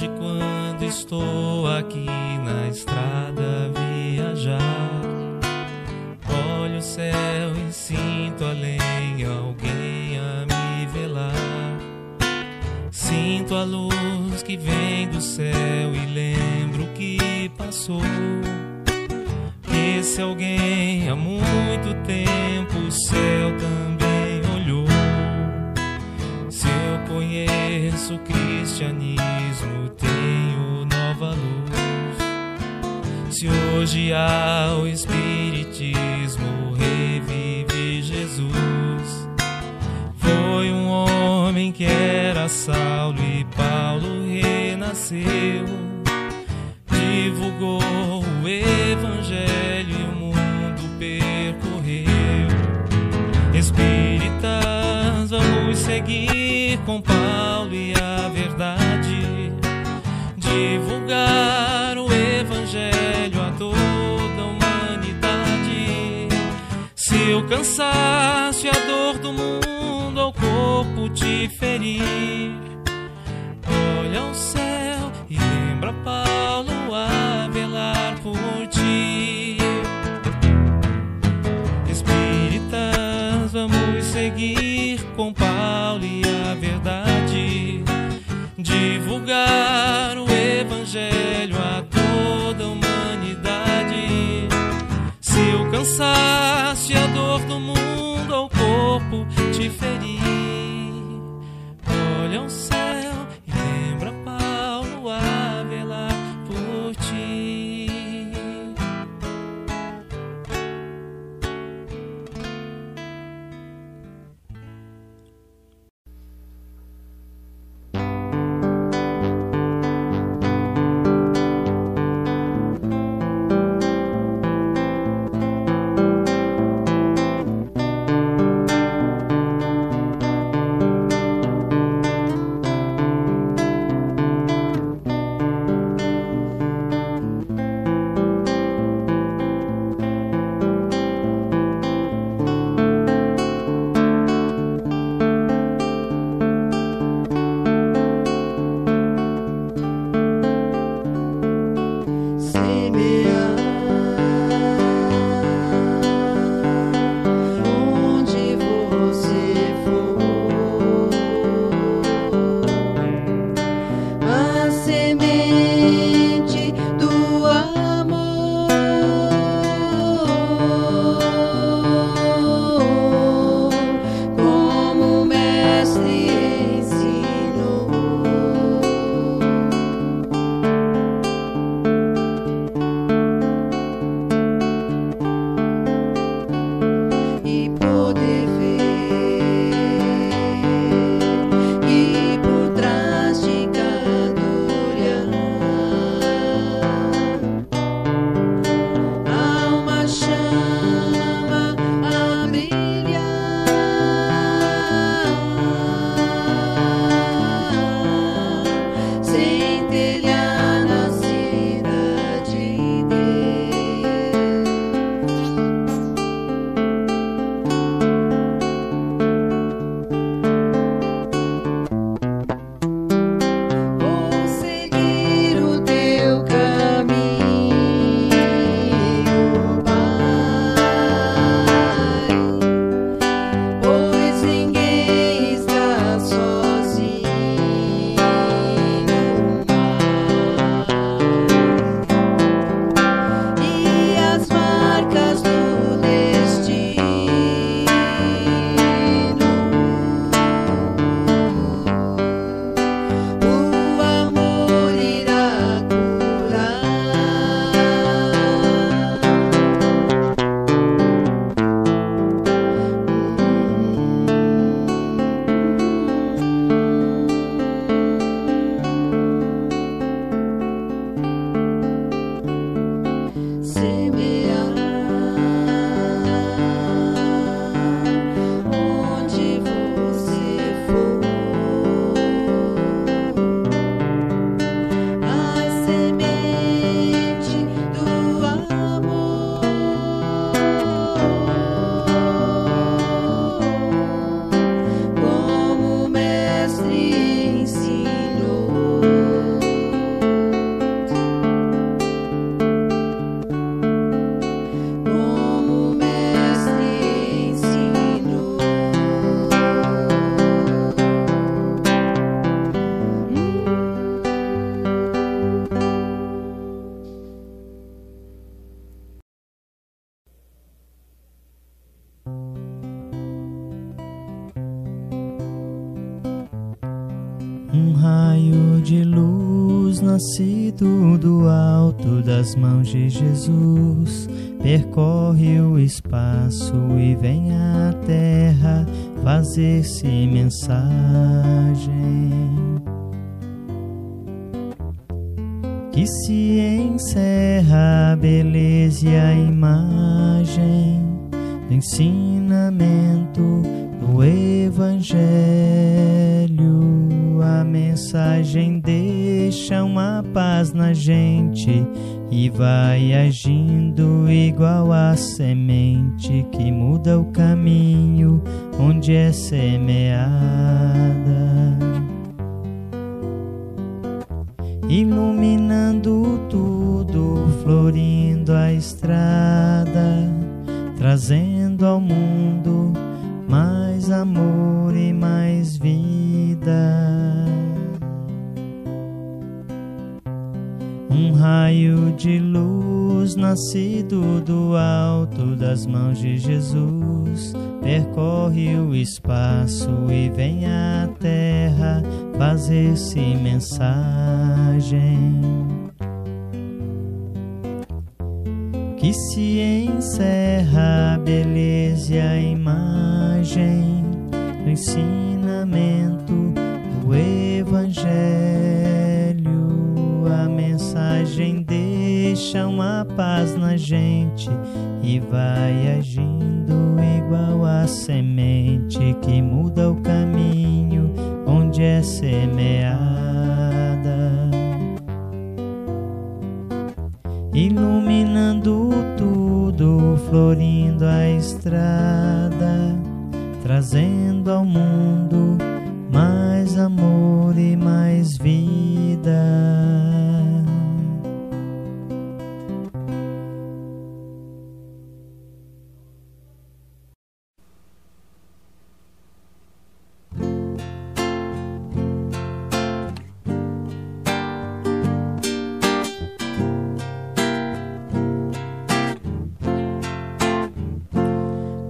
hoje, quando estou aqui na estrada a viajar, olho o céu e sinto além alguém a me velar. Sinto a luz que vem do céu e lembro que passou. Esse alguém há muito tempo o céu também olhou. Se eu conheço o cristianismo, tenho nova luz. Se hoje há o espiritismo, revive Jesus. Foi um homem que era Saulo e Paulo renasceu. Divulgou o evangelho e o mundo percorreu. Espíritas, vamos seguir com Paulo e a verdade, divulgar o evangelho a toda a humanidade. Se o cansaço e a dor do mundo ao corpo te ferir, olha ao céu e lembra Paulo a velar por ti. Espíritas, vamos seguir com Paulo e a verdade, divulgar o evangelho a toda a humanidade. Se o cansaço e a dor do mundo ao corpo te ferir, olha ao céu e lembra Paulo a velar por ti. luz nascido do alto das mãos de Jesus, percorre o espaço e vem à terra fazer-se mensagem. Que se encerra a beleza e a imagem do ensinamento do Evangelho. A mensagem deixa uma paz na gente e vai agindo igual a semente que muda o caminho onde é semeada, iluminando tudo, florindo a estrada, trazendo ao mundo mais amor e mais vida. Um raio de luz nascido do alto das mãos de Jesus, percorre o espaço e vem à terra fazer-se mensagem. Que se encerra a beleza e a imagem do ensinamento do Evangelho. A mensagem deixa uma paz na gente e vai agindo igual a semente que muda o caminho onde é semeada, iluminando tudo, florindo a estrada, trazendo ao mundo mais amor e mais vida.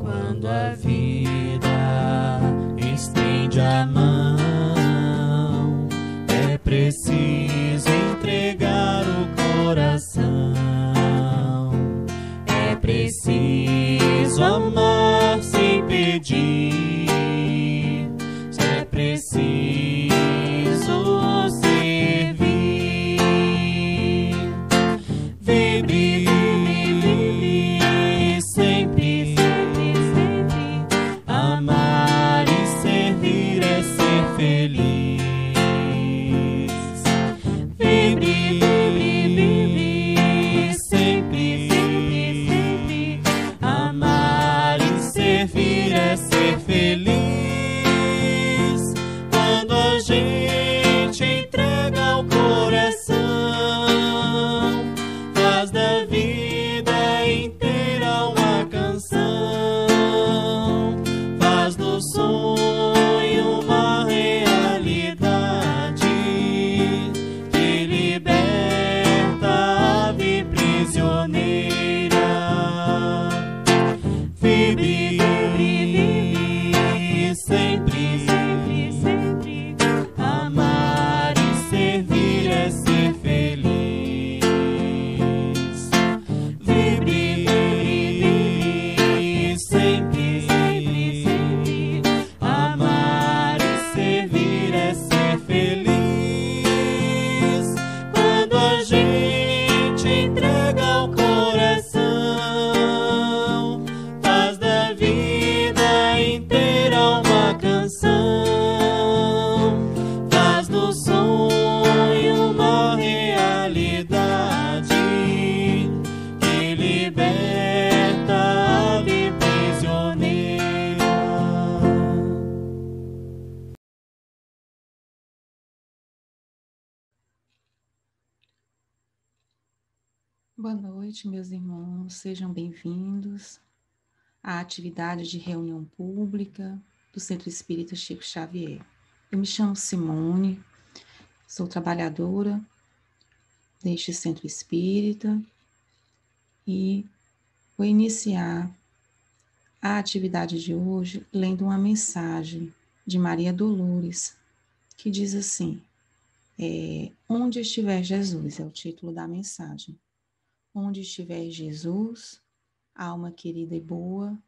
Quando a vida estende a mão, é preciso entregar o coração. É preciso amar sem pedir. É preciso servir. Vibre sempre. Amar e servir é ser feliz. Vibre sempre. Amar e servir é ser feliz. Quando a gente entrega o coração, faz da vida inteira uma canção, faz do sonho uma realidade, que liberta a ave prisioneira. Vibre sempre. Amar e servir é ser feliz. Vibre sempre. Amar e servir é ser feliz. Quando a gente entrega o coração, faz da vida inteira uma canção, faz do sonho uma realidade, que liberta a ave prisioneira. Boa noite, meus irmãos, sejam bem-vindos à atividade de reunião pública do Centro Espírita Chico Xavier. Eu me chamo Simone, sou trabalhadora deste Centro Espírita e vou iniciar a atividade de hoje lendo uma mensagem de Maria Dolores, que diz assim: Onde estiver Jesus, é o título da mensagem. Onde estiver Jesus, alma querida e boa,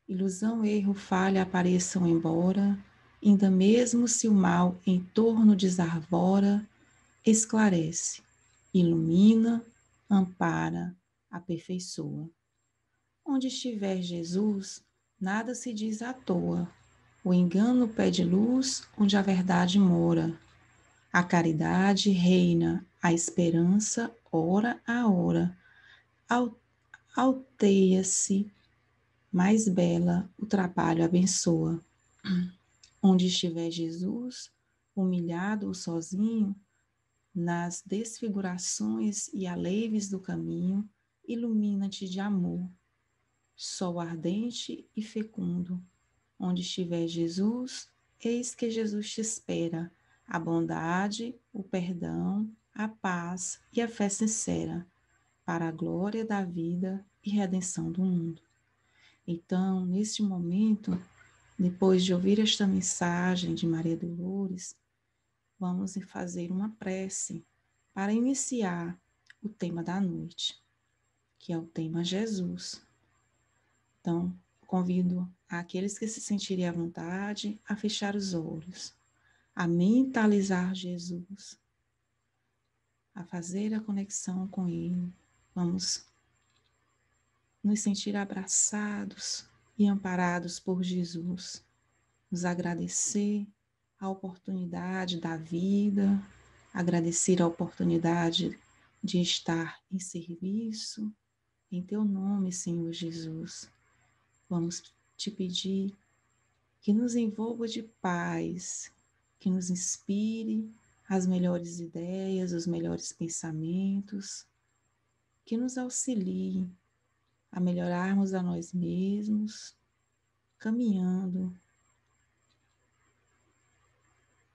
ilusão, erro, falha apareçam embora, ainda mesmo se o mal em torno desarvora, esclarece, ilumina, ampara, aperfeiçoa. Onde estiver Jesus, nada se diz à toa, o engano pede luz onde a verdade mora. A caridade reina, a esperança, hora a hora. Alteia-se mais bela, o trabalho abençoa. Onde estiver Jesus, humilhado ou sozinho, nas desfigurações e aleives do caminho, ilumina-te de amor. Sol ardente e fecundo. Onde estiver Jesus, eis que Jesus te espera. A bondade, o perdão, a paz e a fé sincera, para a glória da vida e redenção do mundo. Então, neste momento, depois de ouvir esta mensagem de Maria Dolores, vamos fazer uma prece para iniciar o tema da noite, que é o tema Jesus. Então, convido aqueles que se sentirem à vontade a fechar os olhos, a mentalizar Jesus, a fazer a conexão com Ele. Vamos nos sentir abraçados e amparados por Jesus, nos agradecer a oportunidade da vida, agradecer a oportunidade de estar em serviço, em Teu nome, Senhor Jesus. Vamos te pedir que nos envolva de paz, que nos inspire as melhores ideias, os melhores pensamentos, que nos auxilie a melhorarmos a nós mesmos, caminhando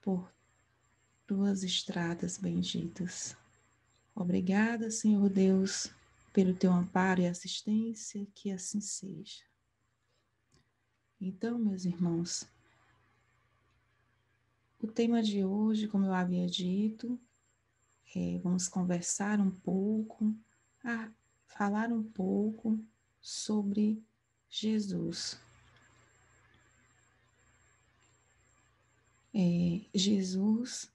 por tuas estradas benditas. Obrigada, Senhor Deus, pelo teu amparo e assistência, que assim seja. Então, meus irmãos, o tema de hoje, como eu havia dito, vamos conversar um pouco, falar um pouco sobre Jesus. Jesus,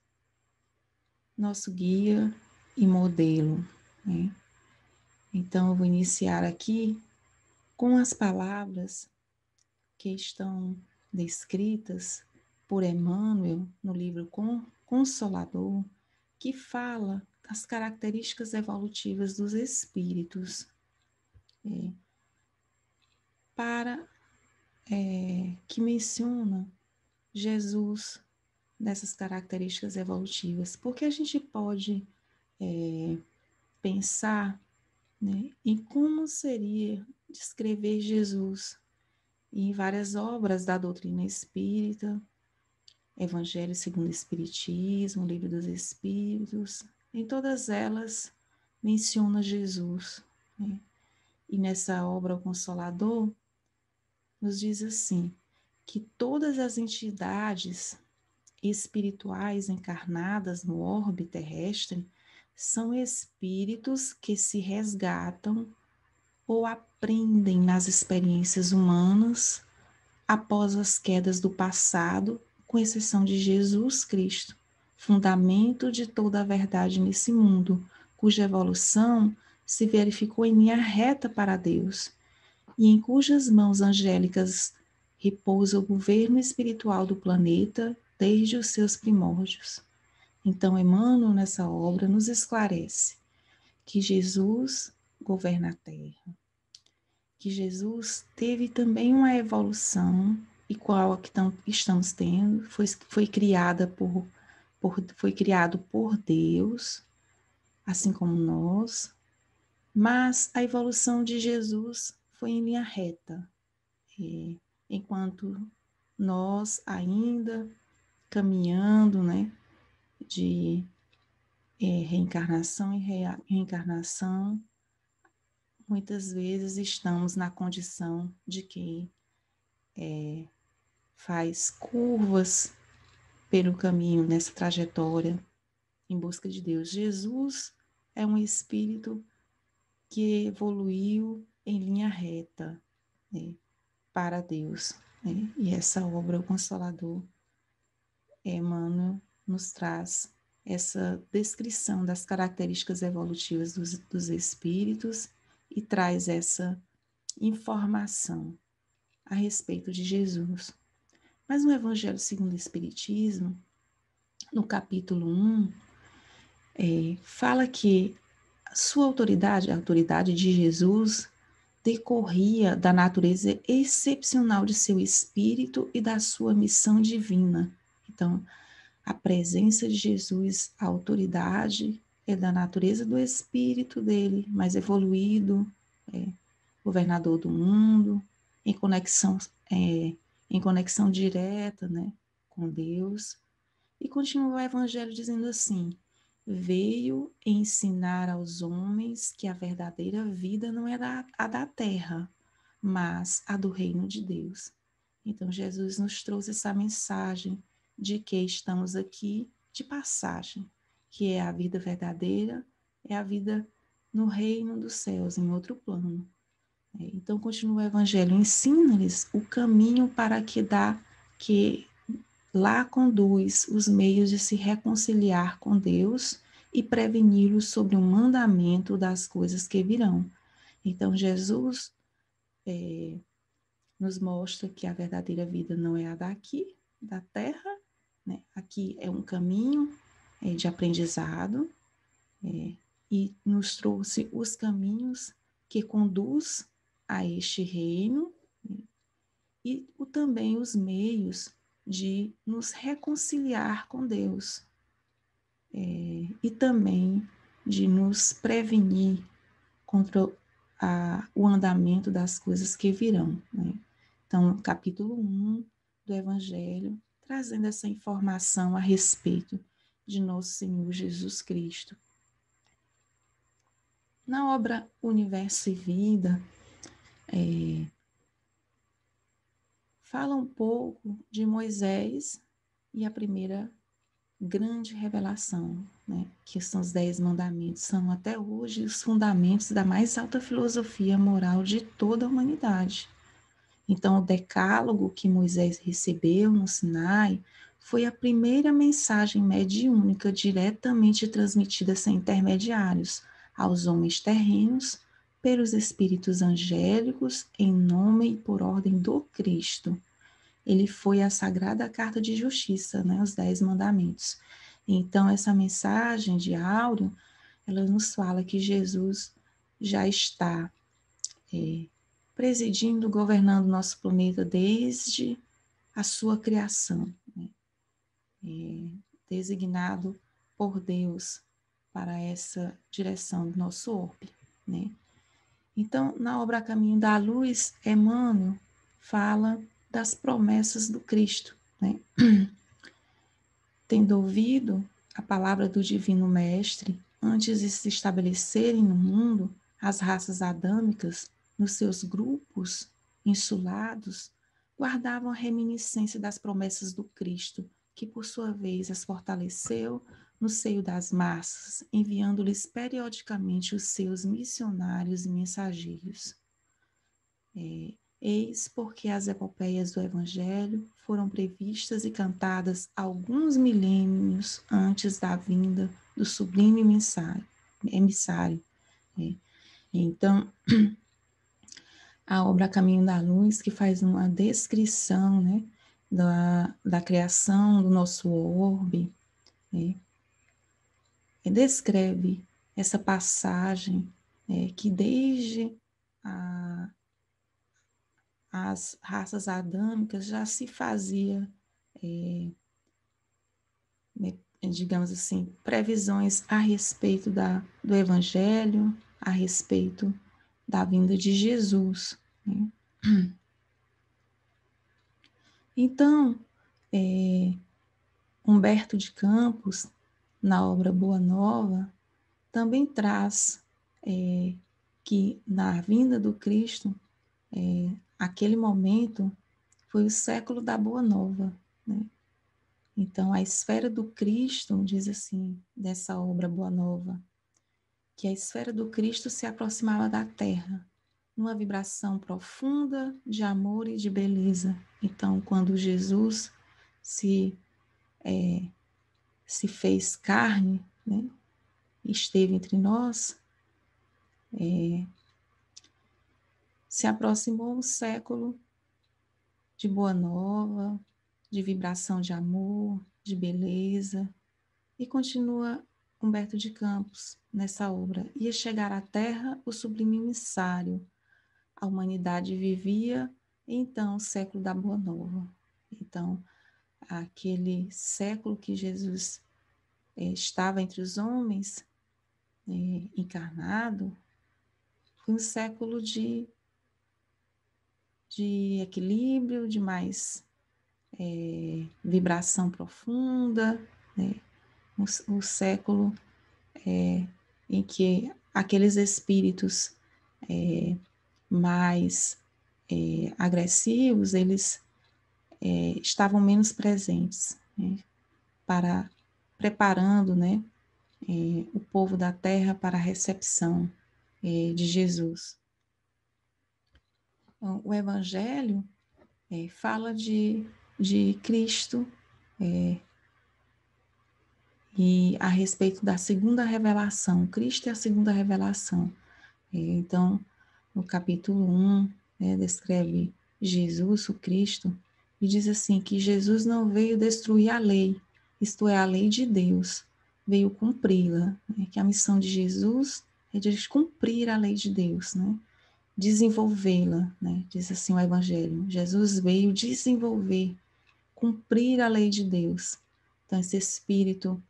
nosso guia e modelo, né? Então, eu vou iniciar aqui com as palavras que estão descritas por Emmanuel no livro Consolador, que fala das características evolutivas dos espíritos, que menciona Jesus dessas características evolutivas, porque a gente pode pensar, né, em como seria descrever Jesus em várias obras da doutrina espírita, Evangelho segundo o Espiritismo, Livro dos Espíritos, em todas elas menciona Jesus, né? E nessa obra O Consolador nos diz assim, que todas as entidades espirituais encarnadas no orbe terrestre são espíritos que se resgatam ou aprendem nas experiências humanas após as quedas do passado, com exceção de Jesus Cristo, fundamento de toda a verdade nesse mundo, cuja evolução se verificou em linha reta para Deus, e em cujas mãos angélicas repousa o governo espiritual do planeta desde os seus primórdios. Então, Emmanuel, nessa obra, nos esclarece que Jesus governa a Terra, que Jesus teve também uma evolução, igual a que estamos tendo, foi criado por Deus, assim como nós, mas a evolução de Jesus foi em linha reta, enquanto nós ainda caminhando, né, de reencarnação em reencarnação, muitas vezes estamos na condição de quem faz curvas pelo caminho nessa trajetória, em busca de Deus. Jesus é um espírito que evoluiu em linha reta, né, para Deus, né? E essa obra, o Consolador, Emmanuel, nos traz essa descrição das características evolutivas dos espíritos e traz essa informação a respeito de Jesus. Mas no Evangelho segundo o Espiritismo, no capítulo 1, fala que sua autoridade, a autoridade de Jesus, decorria da natureza excepcional de seu espírito e da sua missão divina. Então, a presença de Jesus, a autoridade, é da natureza do espírito dele, mais evoluído, governador do mundo, em conexão direta, né, com Deus. E continua o Evangelho dizendo assim: veio ensinar aos homens que a verdadeira vida não é a da terra, mas a do reino de Deus. Então, Jesus nos trouxe essa mensagem de que estamos aqui de passagem, que é a vida verdadeira, é a vida no reino dos céus, em outro plano. Então, continua o Evangelho, ensina-lhes o caminho para que lá conduz os meios de se reconciliar com Deus e preveni-los sobre o mandamento das coisas que virão. Então, Jesus nos mostra que a verdadeira vida não é a daqui, da terra, né? Aqui é um caminho de aprendizado, e nos trouxe os caminhos que conduz a este reino, né? E também os meios de nos reconciliar com Deus, e também de nos prevenir contra o andamento das coisas que virão, né? Então, capítulo 1 do Evangelho, trazendo essa informação a respeito de nosso Senhor Jesus Cristo. Na obra Universo e Vida, fala um pouco de Moisés e a primeira grande revelação, né, que são os 10 mandamentos, são até hoje os fundamentos da mais alta filosofia moral de toda a humanidade. Então, o decálogo que Moisés recebeu no Sinai foi a primeira mensagem mediúnica diretamente transmitida sem intermediários aos homens terrenos pelos espíritos angélicos em nome e por ordem do Cristo. Ele foi a sagrada carta de justiça, né, os 10 mandamentos. Então, essa mensagem de Áureo, ela nos fala que Jesus já está presidindo, governando nosso planeta desde a sua criação, né? Designado por Deus para essa direção do nosso orbe, né? Então, na obra Caminho da Luz, Emmanuel fala das promessas do Cristo, né? Tendo ouvido a palavra do Divino Mestre, antes de se estabelecerem no mundo, as raças adâmicas, nos seus grupos insulados, guardavam a reminiscência das promessas do Cristo, que por sua vez as fortaleceu no seio das massas, enviando-lhes periodicamente os seus missionários e mensageiros. Eis porque as epopeias do Evangelho foram previstas e cantadas alguns milênios antes da vinda do sublime emissário. Então, a obra Caminho da Luz, que faz uma descrição, né, da criação do nosso orbe, né, descreve essa passagem que desde as raças adâmicas já se fazia, digamos assim, previsões a respeito do Evangelho, a respeito da vinda de Jesus, né? Então, Humberto de Campos, na obra Boa Nova, também traz que na vinda do Cristo, aquele momento foi o século da Boa Nova, né? Então, a esfera do Cristo, diz assim, dessa obra Boa Nova, que a esfera do Cristo se aproximava da terra, numa vibração profunda de amor e de beleza. Então, quando Jesus se fez carne, né, esteve entre nós, se aproximou um século de boa nova, de vibração de amor, de beleza, e continua Humberto de Campos nessa obra. Ia chegar à Terra o sublime emissário. A humanidade vivia, então, o século da boa nova. Então, aquele século que Jesus estava entre os homens, encarnado, foi um século de equilíbrio, de mais vibração profunda, né? O século em que aqueles espíritos mais agressivos, eles estavam menos presentes, né? Preparando, né, o povo da terra para a recepção de Jesus. Então, o Evangelho fala de Cristo e a respeito da segunda revelação. Cristo é a segunda revelação. Então, no capítulo 1, né, descreve Jesus, o Cristo, e diz assim, que Jesus não veio destruir a lei, isto é, a lei de Deus, veio cumpri-la, né, que a missão de Jesus é de cumprir a lei de Deus, né, desenvolvê-la, né, diz assim o Evangelho. Jesus veio desenvolver, cumprir a lei de Deus. Então, esse Espírito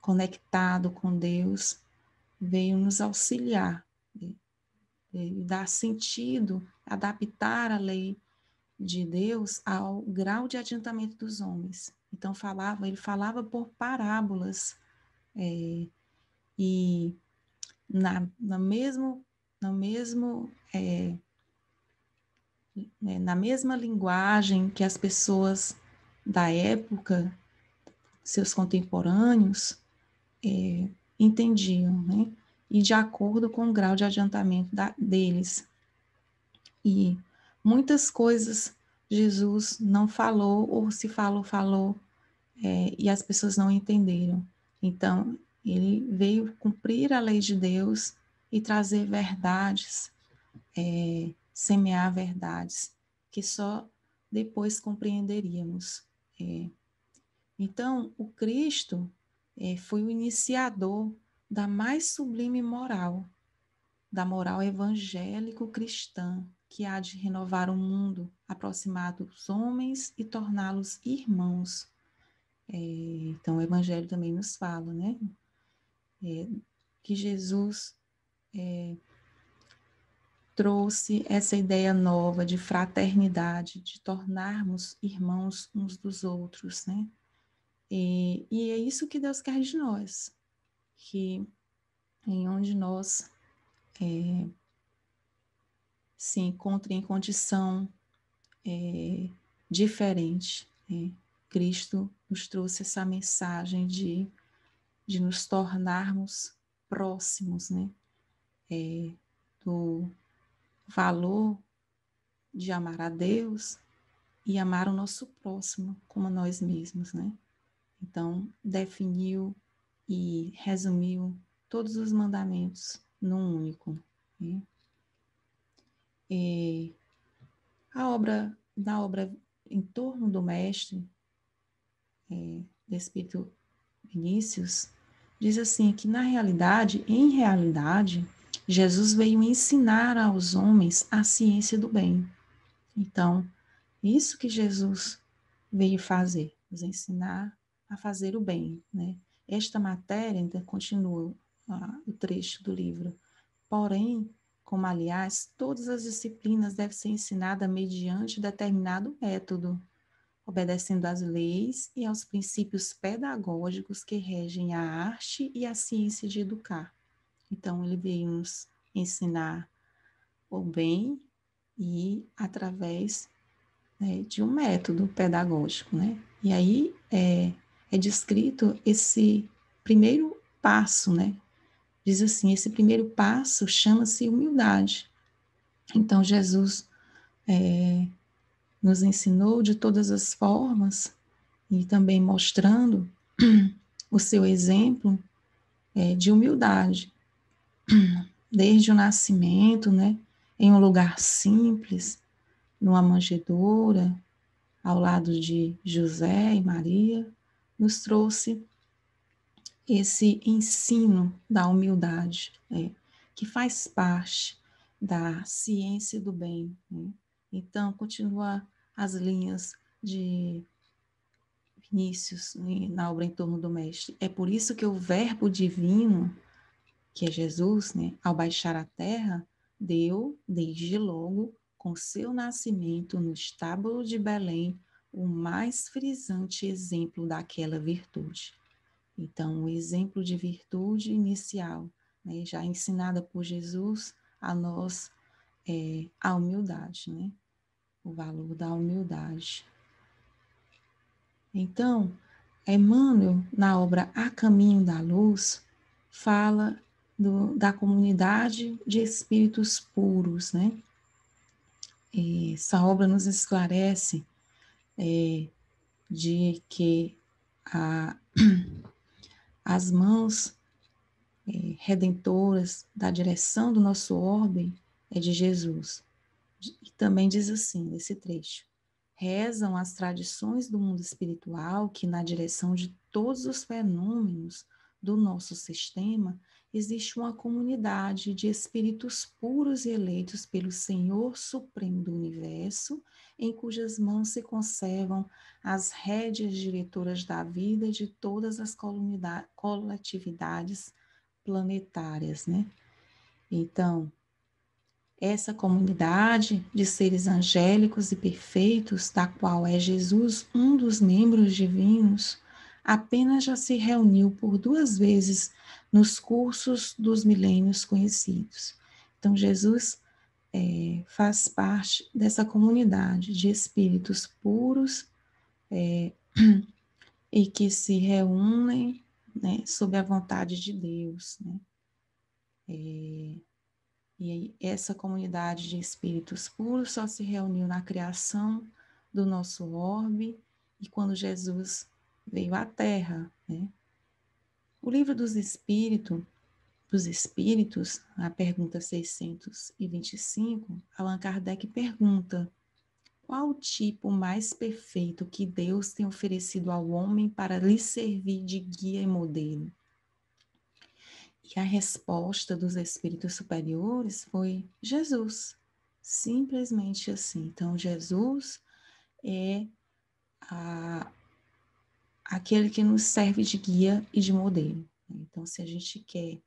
conectado com Deus veio nos auxiliar, dar sentido, adaptar a lei de Deus ao grau de adiantamento dos homens. Então ele falava por parábolas, e na mesma linguagem que as pessoas da época, seus contemporâneos, entendiam, né? E de acordo com o grau de adiantamento deles. E muitas coisas Jesus não falou, ou se falou, e as pessoas não entenderam. Então, ele veio cumprir a lei de Deus e trazer verdades, semear verdades, que só depois compreenderíamos. Então, o Cristo foi o iniciador da mais sublime moral, da moral evangélico-cristã, que há de renovar o mundo, aproximar dos homens e torná-los irmãos. Então, o Evangelho também nos fala, né? Que Jesus trouxe essa ideia nova de fraternidade, de tornarmos irmãos uns dos outros, né? E é isso que Deus quer de nós, que em onde nós se encontre em condição diferente, Cristo nos trouxe essa mensagem de nos tornarmos próximos, né? Do valor de amar a Deus e amar o nosso próximo como nós mesmos, né? Então, definiu e resumiu todos os mandamentos num único, né? Na obra Em Torno do Mestre, do Espírito Vinícius, diz assim que em realidade, Jesus veio ensinar aos homens a ciência do bem. Então, isso que Jesus veio fazer, nos ensinar a fazer o bem, né? Esta matéria, ainda continua o trecho do livro, porém, como aliás, todas as disciplinas devem ser ensinadas mediante determinado método, obedecendo às leis e aos princípios pedagógicos que regem a arte e a ciência de educar. Então, ele veio nos ensinar o bem e, através né, de um método pedagógico, né? E aí é descrito esse primeiro passo, né? Diz assim, esse primeiro passo chama-se humildade. Então, Jesus nos ensinou de todas as formas e também mostrando o seu exemplo de humildade, desde o nascimento, né? Em um lugar simples, numa manjedoura, ao lado de José e Maria, nos trouxe esse ensino da humildade, né, que faz parte da ciência do bem, né? Então, continua as linhas de Vinícius, né, na obra Em Torno do Mestre. É por isso que o verbo divino, que é Jesus, né, ao baixar à terra, deu, desde logo, com seu nascimento no estábulo de Belém, o mais frisante exemplo daquela virtude. Então, o exemplo de virtude inicial, né, já ensinada por Jesus a nós, a humildade, né, o valor da humildade. Então, Emmanuel, na obra A Caminho da Luz, fala da comunidade de espíritos puros, né? E essa obra nos esclarece de que as mãos redentoras da direção do nosso orbe é de Jesus. E também diz assim, nesse trecho: rezam as tradições do mundo espiritual que, na direção de todos os fenômenos do nosso sistema, existe uma comunidade de espíritos puros e eleitos pelo Senhor Supremo do Universo, em cujas mãos se conservam as rédeas diretoras da vida de todas as coletividades planetárias, né? Então, essa comunidade de seres angélicos e perfeitos, da qual é Jesus um dos membros divinos, apenas já se reuniu por 2 vezes nos cursos dos milênios conhecidos. Então, Jesus faz parte dessa comunidade de espíritos puros e que se reúnem, né, sob a vontade de Deus, né? E essa comunidade de espíritos puros só se reuniu na criação do nosso orbe e quando Jesus veio à Terra, né? O livro dos Espíritos, a pergunta 625, Allan Kardec pergunta: qual o tipo mais perfeito que Deus tem oferecido ao homem para lhe servir de guia e modelo? E a resposta dos espíritos superiores foi Jesus, simplesmente assim. Então, Jesus é aquele que nos serve de guia e de modelo. Então, se a gente quer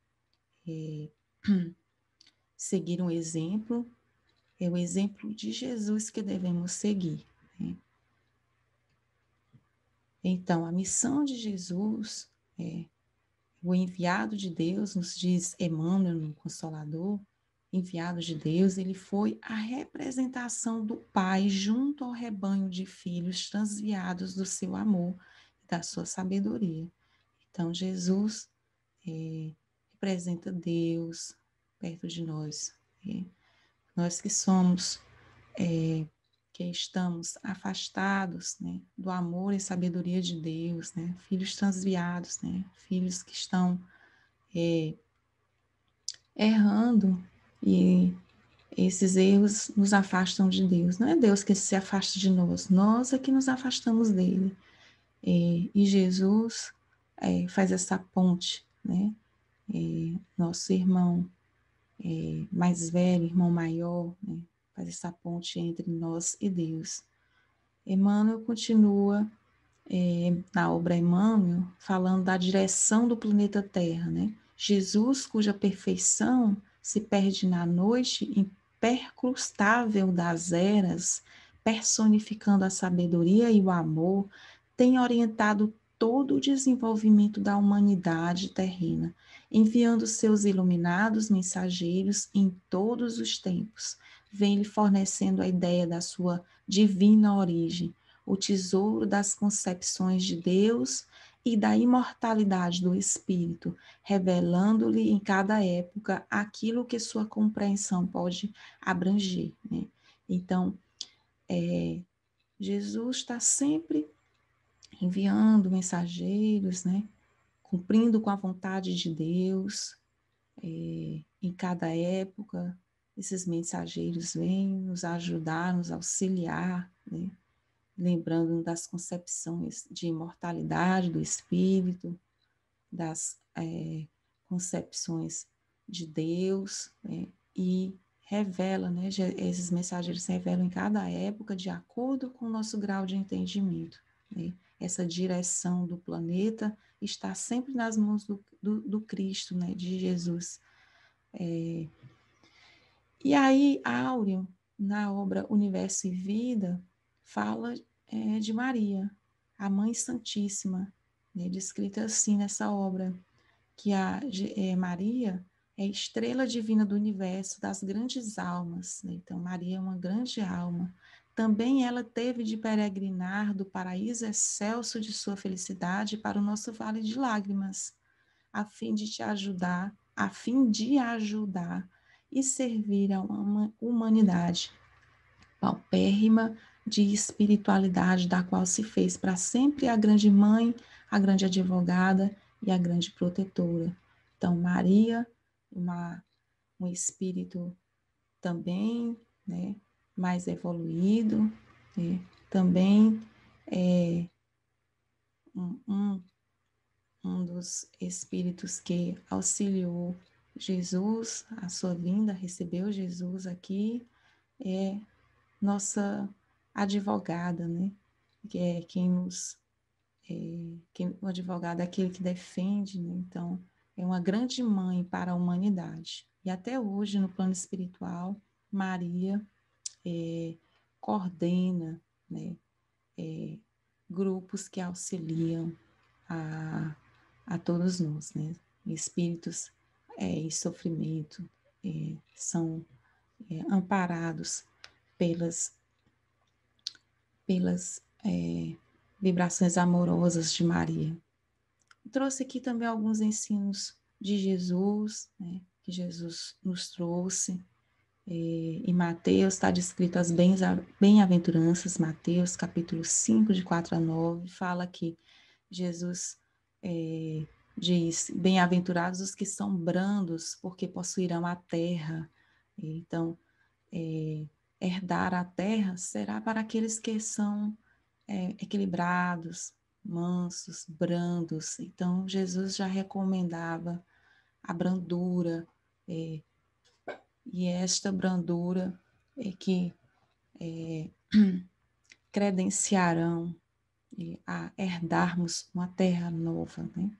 seguir um exemplo, é o exemplo de Jesus que devemos seguir, né? Então, a missão de Jesus o enviado de Deus, nos diz Emmanuel, no Consolador, enviado de Deus, ele foi a representação do Pai junto ao rebanho de filhos transviados do seu amor e da sua sabedoria. Então, Jesus representa Deus perto de nós. Nós que somos, que estamos afastados, né, do amor e sabedoria de Deus, né, filhos transviados, né, filhos que estão errando e esses erros nos afastam de Deus. Não é Deus que se afasta de nós é que nos afastamos dele. E Jesus faz essa ponte, né? Nosso irmão mais velho, irmão maior, né? Faz essa ponte entre nós e Deus. Emmanuel continua na obra Emmanuel, falando da direção do planeta Terra, né? Jesus, cuja perfeição se perde na noite impercrustável das eras, personificando a sabedoria e o amor, tem orientado todo o desenvolvimento da humanidade terrena, enviando seus iluminados mensageiros em todos os tempos. Vem lhe fornecendo a ideia da sua divina origem, o tesouro das concepções de Deus e da imortalidade do Espírito, revelando-lhe em cada época aquilo que sua compreensão pode abranger, né? Então, Jesus está sempre enviando mensageiros, né? Cumprindo com a vontade de Deus, em cada época, esses mensageiros vêm nos ajudar, nos auxiliar, né? Lembrando das concepções de imortalidade do Espírito, das concepções de Deus, né? E revela, né? Esses mensageiros revelam em cada época de acordo com o nosso grau de entendimento, né? Essa direção do planeta está sempre nas mãos do Cristo, né? De Jesus. E aí, Áureo, na obra Universo e Vida, fala de Maria, a Mãe Santíssima, né? Descrita assim nessa obra, que Maria é estrela divina do universo, das grandes almas, né? Então, Maria é uma grande alma. Também ela teve de peregrinar do paraíso excelso de sua felicidade para o nosso vale de lágrimas, a fim de ajudar e servir a uma humanidade paupérrima de espiritualidade, da qual se fez para sempre a grande mãe, a grande advogada e a grande protetora. Então, Maria, um espírito também, né, mais evoluído, né, também é um dos espíritos que auxiliou Jesus, a sua vinda, recebeu Jesus aqui, é nossa advogada, né? Que é o advogado é aquele que defende, né? Então, é uma grande mãe para a humanidade. E até hoje, no plano espiritual, Maria coordena, né? Grupos que auxiliam a todos nós, né? Espíritos em sofrimento são amparados pelas vibrações amorosas de Maria. Trouxe aqui também alguns ensinos de Jesus, né, que Jesus nos trouxe. Em Mateus está descrito as bem-aventuranças, Mateus capítulo 5, de 4 a 9, fala que Jesus diz, bem-aventurados os que são brandos, porque possuirão a terra. Então, herdar a terra será para aqueles que são equilibrados, mansos, brandos. Então, Jesus já recomendava a brandura, e esta brandura é que credenciarão a herdarmos uma terra nova, né?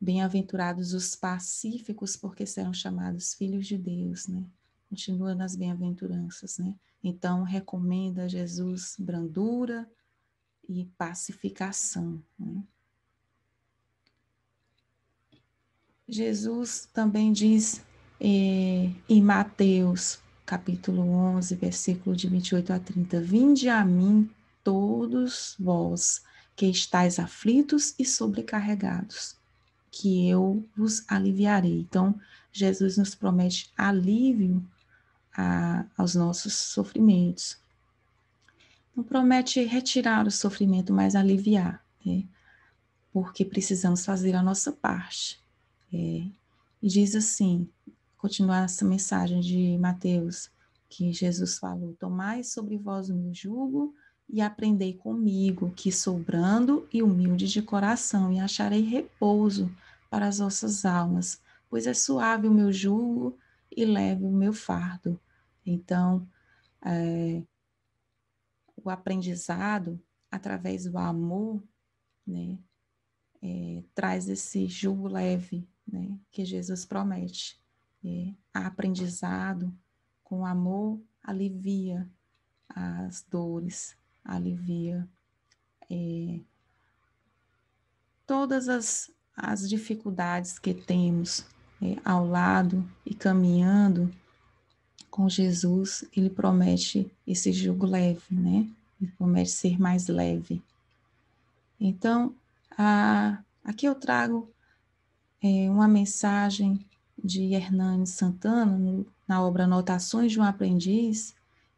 Bem-aventurados os pacíficos, porque serão chamados filhos de Deus, né? Continua nas bem-aventuranças, né? Então, recomenda a Jesus brandura e pacificação, né? Jesus também diz em Mateus, capítulo 11, versículo de 28 a 30, vinde a mim todos vós que estáis aflitos e sobrecarregados, que eu vos aliviarei. Então, Jesus nos promete alívio aos nossos sofrimentos. Não promete retirar o sofrimento, mas aliviar, né? Porque precisamos fazer a nossa parte. E diz assim, continuar essa mensagem de Mateus, que Jesus falou, tomai sobre vós o meu jugo e aprendei comigo, que sou brando e humilde de coração, e acharei repouso para as vossas almas, pois é suave o meu jugo e leve o meu fardo. Então, o aprendizado, através do amor, né, traz esse jugo leve, né, que Jesus promete. Aprendizado com amor alivia as dores, alivia todas as dificuldades que temos ao lado e caminhando com Jesus, ele promete esse jugo leve, né? Ele promete ser mais leve. Então, aqui eu trago uma mensagem de Hernani Santana, na obra Anotações de um Aprendiz,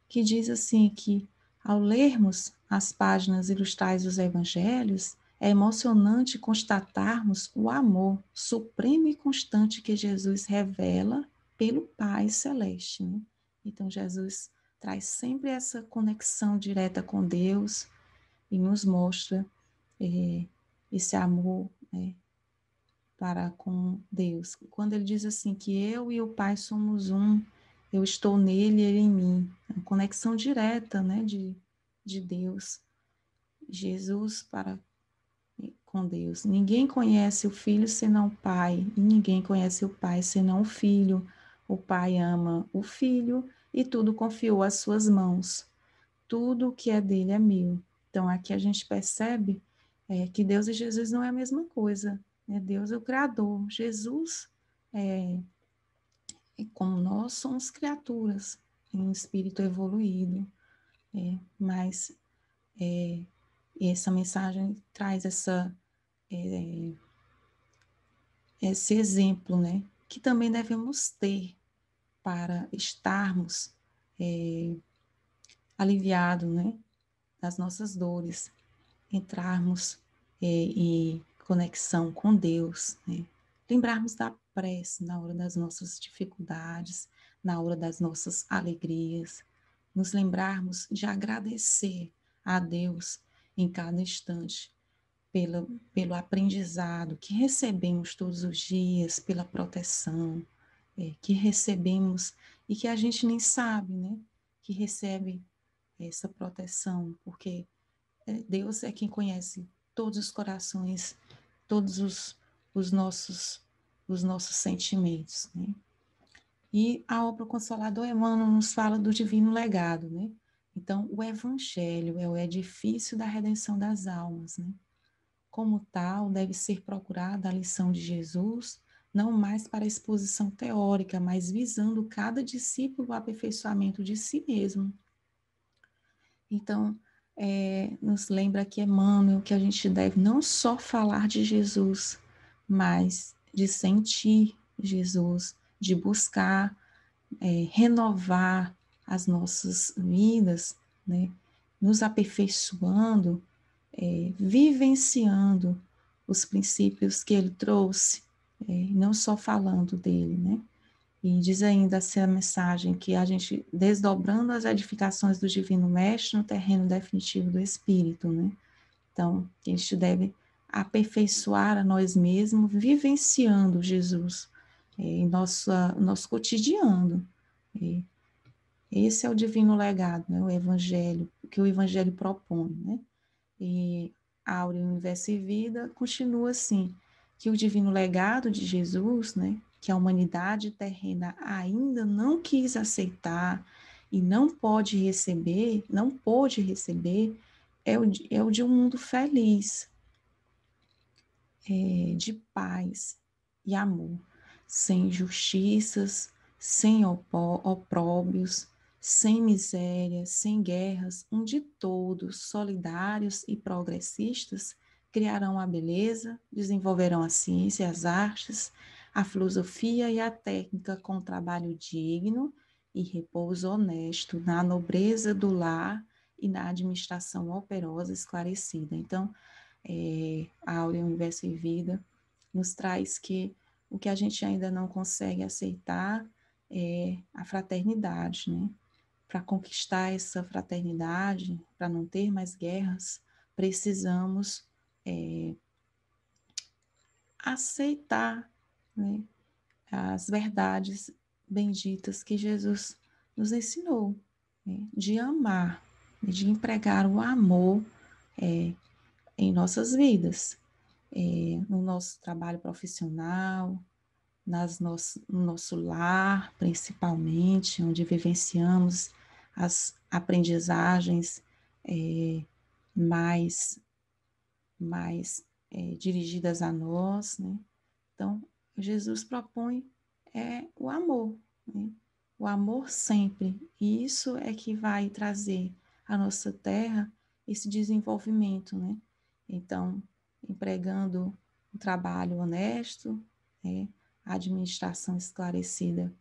que diz assim que, ao lermos as páginas ilustradas dos Evangelhos, é emocionante constatarmos o amor supremo e constante que Jesus revela pelo Pai Celeste, né? Então, Jesus traz sempre essa conexão direta com Deus e nos mostra esse amor, né, para com Deus. Quando ele diz assim que eu e o Pai somos um, eu estou nele e ele em mim. É uma conexão direta, né, de Deus, Jesus com Deus. Ninguém conhece o Filho senão o Pai, e ninguém conhece o Pai senão o Filho. O Pai ama o Filho e tudo confiou às suas mãos. Tudo que é dele é meu. Então, aqui a gente percebe que Deus e Jesus não é a mesma coisa. Né? Deus é o Criador. Jesus, como nós, somos criaturas em espírito evoluído. Mas essa mensagem traz esse exemplo, né? Que também devemos ter para estarmos aliviados, né, das nossas dores, entrarmos em conexão com Deus, né? Lembrarmos da prece na hora das nossas dificuldades, na hora das nossas alegrias, nos lembrarmos de agradecer a Deus em cada instante pelo aprendizado que recebemos todos os dias, pela proteção que recebemos e que a gente nem sabe, né? Que recebe essa proteção, porque Deus é quem conhece todos os corações, todos os nossos sentimentos, né? E a obra Consolador Emmanuel nos fala do divino legado, né? Então, o Evangelho é o edifício da redenção das almas, né? Como tal, deve ser procurada a lição de Jesus, não mais para exposição teórica, mas visando cada discípulo o aperfeiçoamento de si mesmo. Então, nos lembra aqui Emmanuel que a gente deve não só falar de Jesus, mas de sentir Jesus, de buscar renovar as nossas vidas, né? Nos aperfeiçoando, vivenciando os princípios que ele trouxe, não só falando dele, né? E diz ainda essa mensagem que a gente, desdobrando as edificações do Divino Mestre no terreno definitivo do Espírito, né? Então, a gente deve aperfeiçoar a nós mesmos, vivenciando Jesus em nosso cotidiano. Esse é o divino legado, né? O Evangelho, o que o Evangelho propõe, né? E Áurea, Universo e Vida continua assim, que o divino legado de Jesus, né, que a humanidade terrena ainda não quis aceitar e não pôde receber, é o de um mundo feliz, de paz e amor, sem injustiças, sem opróbrios, sem miséria, sem guerras, onde todos, solidários e progressistas, criarão a beleza, desenvolverão a ciência, as artes, a filosofia e a técnica com trabalho digno e repouso honesto, na nobreza do lar e na administração operosa esclarecida. Então, a Áurea, Universo e Vida nos traz que o que a gente ainda não consegue aceitar é a fraternidade, né? Para conquistar essa fraternidade, para não ter mais guerras, precisamos aceitar, né, as verdades benditas que Jesus nos ensinou, né, de amar, de empregar o amor em nossas vidas, no nosso trabalho profissional, no nosso lar, principalmente, onde vivenciamos as aprendizagens mais dirigidas a nós, né? Então, Jesus propõe o amor, né? O amor sempre. E isso é que vai trazer à nossa terra esse desenvolvimento, né? Então, empregando um trabalho honesto, né? A administração esclarecida,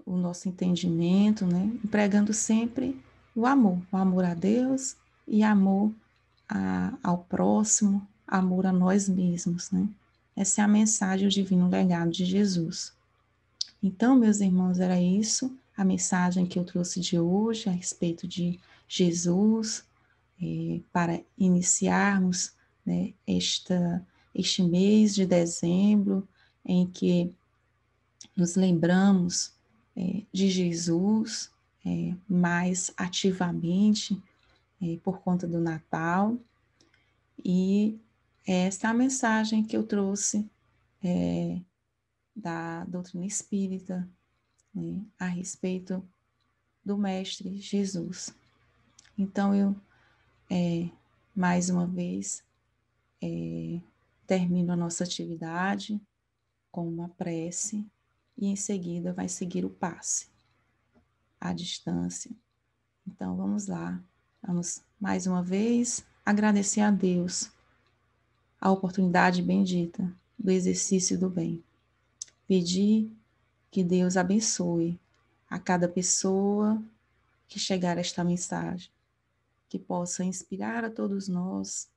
o nosso entendimento, né? Empregando sempre o amor a Deus e amor ao próximo, amor a nós mesmos, né? Essa é a mensagem, o divino legado de Jesus. Então, meus irmãos, era isso, a mensagem que eu trouxe de hoje a respeito de Jesus, para iniciarmos, né, este mês de dezembro, em que nos lembramos de Jesus mais ativamente por conta do Natal. E essa é a mensagem que eu trouxe da doutrina espírita, né, a respeito do Mestre Jesus. Então, eu, mais uma vez, termino a nossa atividade com uma prece e, em seguida, vai seguir o passe à distância. Então, vamos lá. Vamos, mais uma vez, agradecer a Deus a oportunidade bendita do exercício do bem. Pedir que Deus abençoe a cada pessoa que chegar a esta mensagem, que possa inspirar a todos nós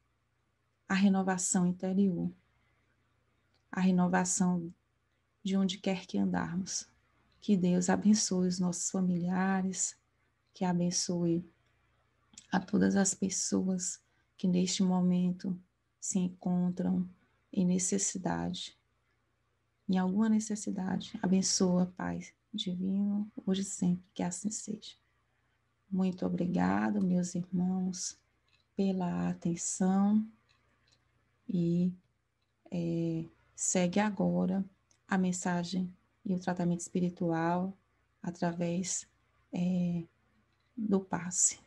a renovação interior, a renovação de onde quer que andarmos. Que Deus abençoe os nossos familiares, que abençoe a todas as pessoas que neste momento se encontram em necessidade, em alguma necessidade. Abençoa, Pai divino, hoje e sempre, que assim seja. Muito obrigado, meus irmãos, pela atenção e segue agora a mensagem e o tratamento espiritual através do passe.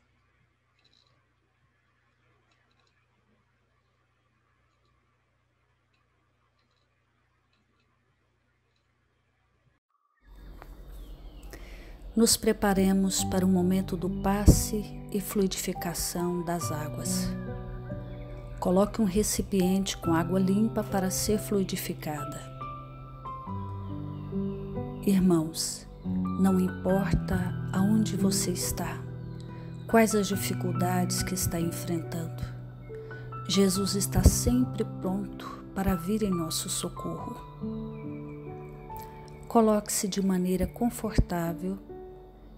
Nos preparemos para o momento do passe e fluidificação das águas. Coloque um recipiente com água limpa para ser fluidificada. Irmãos, não importa aonde você está, quais as dificuldades que está enfrentando, Jesus está sempre pronto para vir em nosso socorro. Coloque-se de maneira confortável,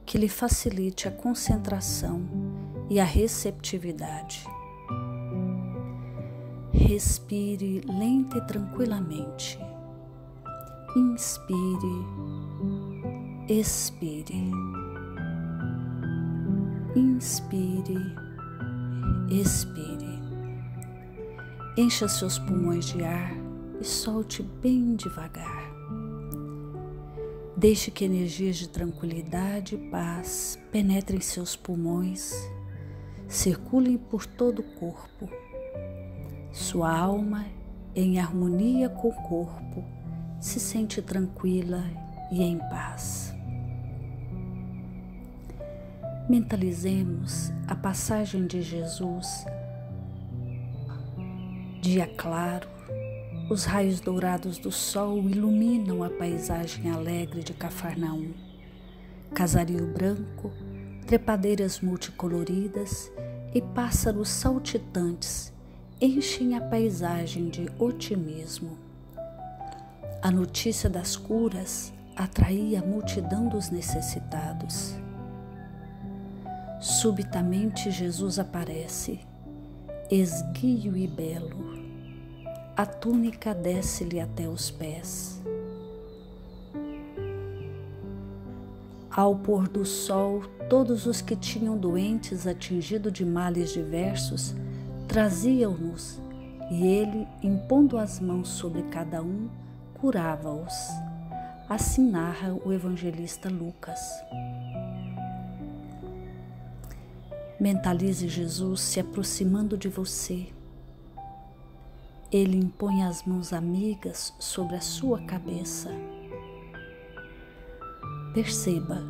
que lhe facilite a concentração e a receptividade. Respire lenta e tranquilamente. Inspire, expire. Inspire, expire. Encha seus pulmões de ar e solte bem devagar. Deixe que energias de tranquilidade e paz penetrem seus pulmões, circulem por todo o corpo. Sua alma, em harmonia com o corpo, se sente tranquila e em paz. Mentalizemos a passagem de Jesus, dia claro. Os raios dourados do sol iluminam a paisagem alegre de Cafarnaum. Casario branco, trepadeiras multicoloridas e pássaros saltitantes enchem a paisagem de otimismo. A notícia das curas atraía a multidão dos necessitados. Subitamente Jesus aparece, esguio e belo. A túnica desce-lhe até os pés. Ao pôr do sol, todos os que tinham doentes atingidos de males diversos traziam-nos, e ele, impondo as mãos sobre cada um, curava-os. Assim narra o evangelista Lucas. Mentalize Jesus se aproximando de você, Ele impõe as mãos amigas sobre a sua cabeça. Perceba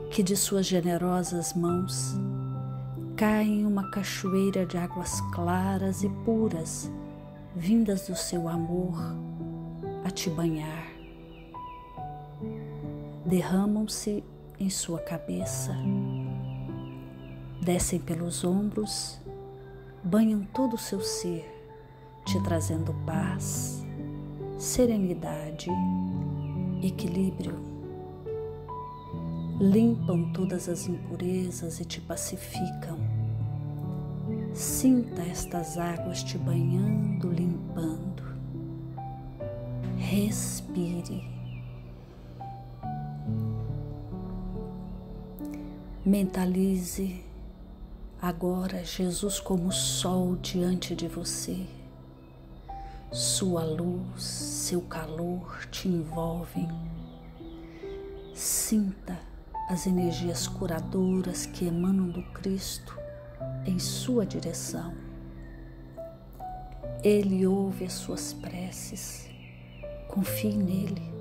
que de suas generosas mãos cai uma cachoeira de águas claras e puras, vindas do seu amor a te banhar. Derramam-se em sua cabeça, descem pelos ombros, banham todo o seu ser, te trazendo paz, serenidade, equilíbrio. Limpam todas as impurezas e te pacificam. Sinta estas águas te banhando, limpando. Respire. Mentalize agora Jesus como sol diante de você. Sua luz, seu calor te envolvem. Sinta as energias curadoras que emanam do Cristo em sua direção. Ele ouve as suas preces. Confie nele.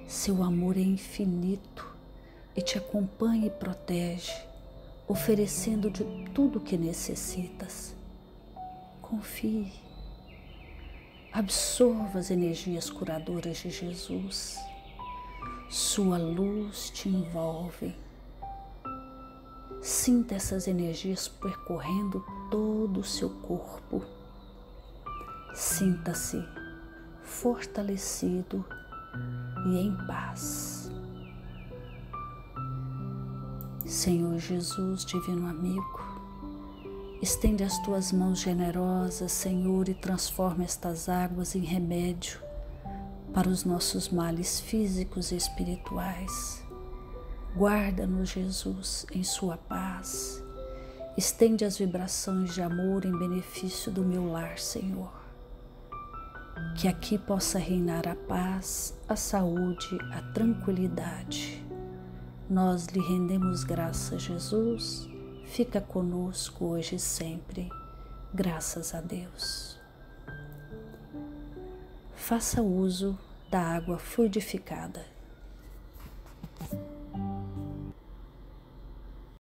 Seu amor é infinito e te acompanha e protege, oferecendo de tudo o que necessitas. Confie. Absorva as energias curadoras de Jesus. Sua luz te envolve. Sinta essas energias percorrendo todo o seu corpo. Sinta-se fortalecido e em paz. Senhor Jesus, divino amigo, estende as tuas mãos generosas, Senhor, e transforma estas águas em remédio para os nossos males físicos e espirituais. Guarda-nos, Jesus, em sua paz. Estende as vibrações de amor em benefício do meu lar, Senhor. Que aqui possa reinar a paz, a saúde, a tranquilidade. Nós lhe rendemos graças, Jesus. Fica conosco hoje e sempre. Graças a Deus. Faça uso da água fluidificada.